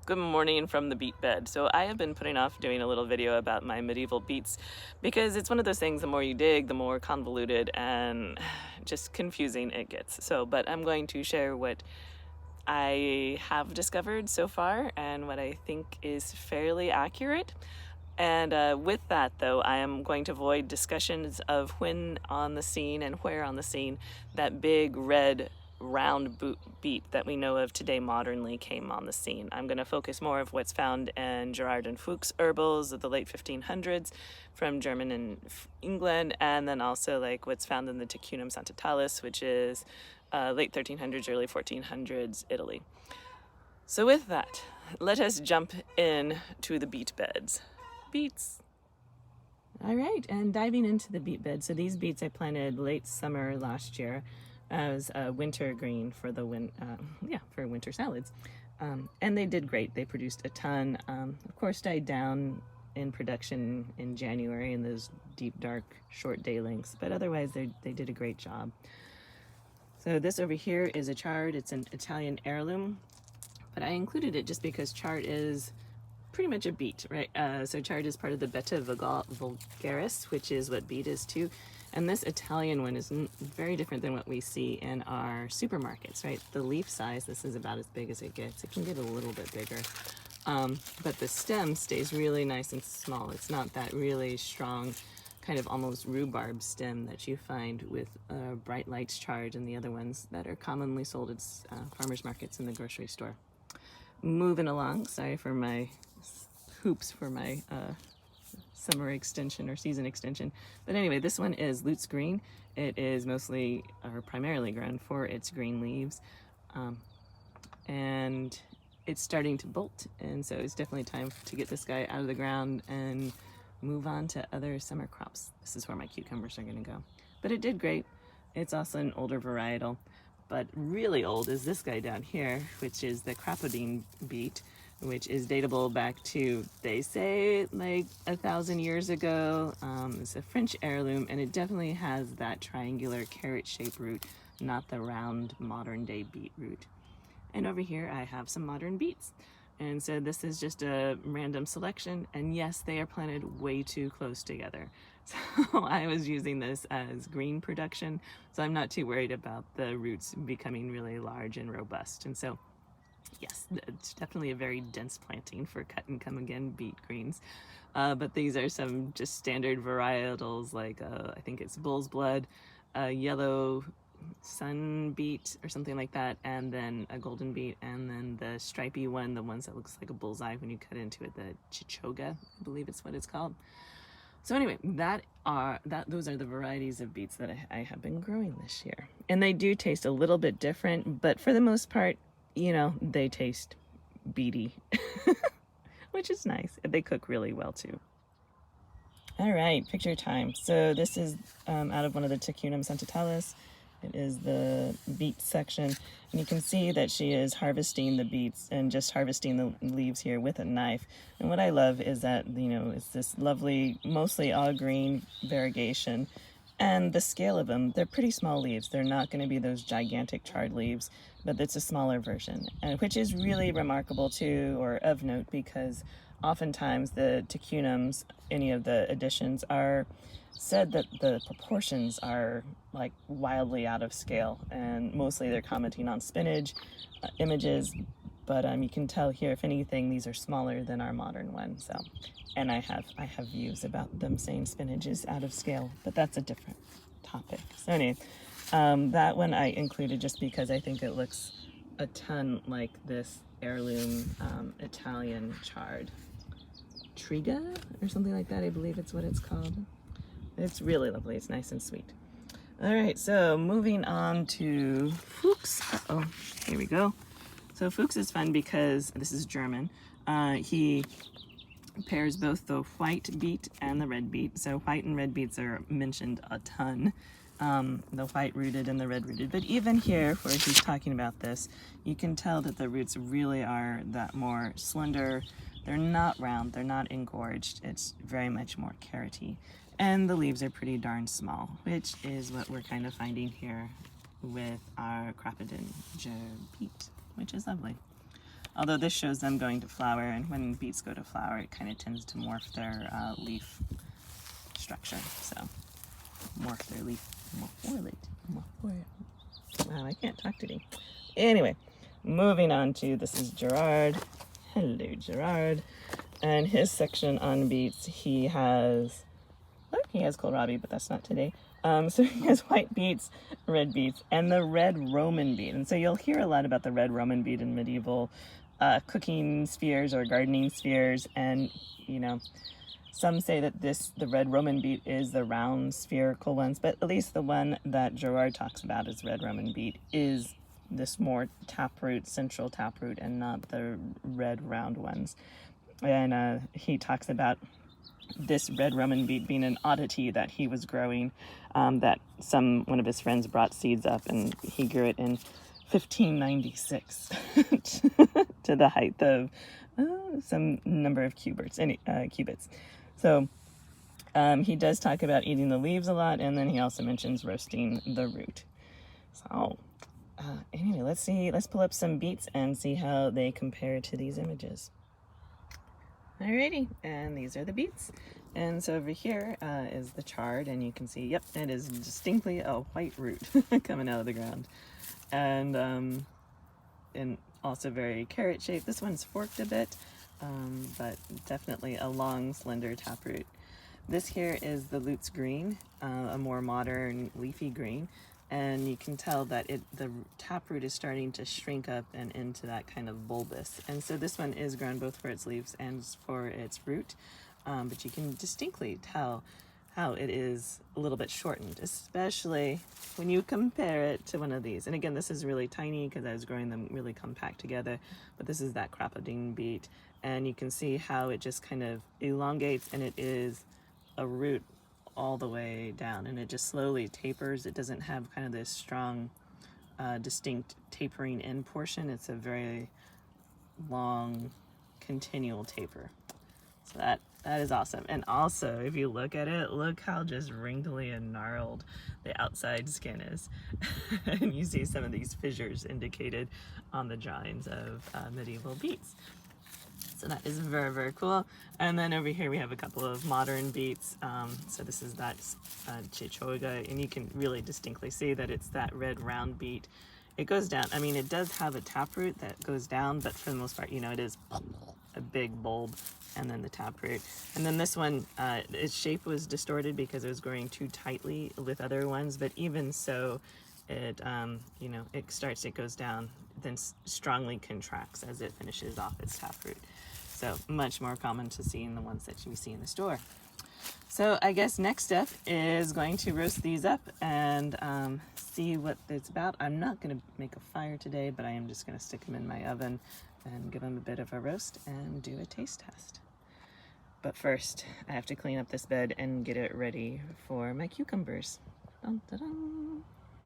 Good morning from the beet bed. So I have been putting off doing a little video about my medieval beets because it's one of those things, the more you dig, the more convoluted and just confusing it gets. But I'm going to share what I have discovered so far and what I think is fairly accurate. And with that, though, I am going to avoid discussions of when on the scene and where on the scene that big red round beet that we know of today modernly came on the scene. I'm going to focus more of what's found in Gerard and Fuchs herbals of the late 1500s from German and England, and then also like what's found in the Ticunum sanctalis, which is late 1300s, early 1400s Italy. So with that, let us jump in to the beet beds. Beets. All right, and diving into the beet bed. So these beets I planted late summer last year as a winter green for the for winter salads, and they did great. They produced a ton. Of course, died down in production in January in those deep, dark, short day lengths, but otherwise they did a great job. So this over here is a chard. It's an Italian heirloom, but I included it just because chard is pretty much a beet, right? So chard is part of the Beta vulgaris, which is what beet is too. And this Italian one is very different than what we see in our supermarkets, right? The leaf size, this is about as big as it gets. It can get a little bit bigger. But the stem stays really nice and small. It's not that really strong, kind of almost rhubarb stem that you find with Bright Lights chard and the other ones that are commonly sold at farmers markets in the grocery store. Moving along, sorry for my hoops for my summer extension or season extension. But anyway, this one is Lutz Green. It is mostly or primarily grown for its green leaves. And it's starting to bolt. And so it's definitely time to get this guy out of the ground and move on to other summer crops. This is where my cucumbers are gonna go. But it did great. It's also an older varietal. But really old is this guy down here, which is the Crapaudine Beet, which is datable back to, they say, like 1,000 years ago. It's a French heirloom, and it definitely has that triangular carrot-shaped root, not the round modern-day beet root. And over here I have some modern beets. And so this is just a random selection, and yes, they are planted way too close together. So I was using this as green production, so I'm not too worried about the roots becoming really large and robust. And so yes, it's definitely a very dense planting for cut and come again beet greens. But these are some just standard varietals like I think it's bull's blood, yellow sun beet or something like that, and then a golden beet, and then the stripy one, the ones that looks like a bullseye when you cut into it, the chichoga, I believe it's what it's called. So anyway, those are the varieties of beets that I have been growing this year. And they do taste a little bit different, but for the most part, you know, they taste beety, which is nice. They cook really well too. All right, picture time. So this is out of one of the Ticunum sanctalis. It is the beet section, and you can see that she is harvesting the beets and just harvesting the leaves here with a knife. And what I love is that, you know, it's this lovely, mostly all green variegation, and the scale of them, they're pretty small leaves. They're not going to be those gigantic chard leaves, but it's a smaller version, and which is really remarkable too, or of note, because oftentimes the Ticunums, any of the editions, are said that the proportions are like wildly out of scale, and mostly they're commenting on spinach images, but you can tell here, if anything, these are smaller than our modern one. So, and I have views about them saying spinach is out of scale, but that's a different topic. So anyway, that one I included just because I think it looks a ton like this heirloom Italian chard, Triga or something like that, I believe it's what it's called. It's really lovely. It's nice and sweet. All right, so moving on to Fuchs. Here we go. So Fuchs is fun because this is German. He pairs both the white beet and the red beet. So white and red beets are mentioned a ton. The white rooted and the red rooted. But even here, where he's talking about this, you can tell that the roots really are that more slender. They're not round, they're not engorged. It's very much more carroty. And the leaves are pretty darn small, which is what we're kind of finding here with our Crapaudine Beet, which is lovely. Although this shows them going to flower, and when beets go to flower, it kind of tends to morph their leaf structure. So morph their leaf. Wow, I can't talk today. Anyway, moving on to, this is Gerard. Hello, Gerard. And his section on beets, he has kohlrabi, but that's not today. So he has white beets, red beets, and the red Roman beet. And so you'll hear a lot about the red Roman beet in medieval cooking spheres or gardening spheres. And, you know, some say that the red Roman beet is the round spherical ones, but at least the one that Gerard talks about as red Roman beet is this more taproot, central taproot, and not the red round ones. And he talks about this red Roman beet being an oddity that he was growing, that one of his friends brought seeds up, and he grew it in 1596 to the height of some number of cubits. So he does talk about eating the leaves a lot, and then he also mentions roasting the root. So anyway, let's pull up some beets and see how they compare to these images. Alrighty, and these are the beets. And so over here is the chard, and you can see, yep, it is distinctly a white root coming out of the ground. And also very carrot shaped. This one's forked a bit, but definitely a long, slender taproot. This here is the Lutz Green, a more modern leafy green. And you can tell that the taproot is starting to shrink up and into that kind of bulbous. And so this one is grown both for its leaves and for its root, but you can distinctly tell how it is a little bit shortened, especially when you compare it to one of these. And again, this is really tiny because I was growing them really compact together, but this is that Crapaudine Beet, and you can see how it just kind of elongates, and it is a root all the way down, and it just slowly tapers. It doesn't have kind of this strong distinct tapering end portion. It's a very long continual taper. So that is awesome. And also, if you look at it, look how just wrinkly and gnarled the outside skin is. And you see some of these fissures indicated on the drawings of medieval beets. So that is very, very cool. And then over here we have a couple of modern beets. So this is that Chichoga, and you can really distinctly see that it's that red round beet. It goes down. I mean, it does have a taproot that goes down, but for the most part, you know, it is a big bulb and then the taproot. And then this one, its shape was distorted because it was growing too tightly with other ones, but even so, it, you know, it goes down, then strongly contracts as it finishes off its taproot. So much more common to see in the ones that you see in the store. So I guess next step is going to roast these up and see what it's about. I'm not going to make a fire today, but I am just going to stick them in my oven and give them a bit of a roast and do a taste test. But first, I have to clean up this bed and get it ready for my cucumbers. Dun, dun, dun.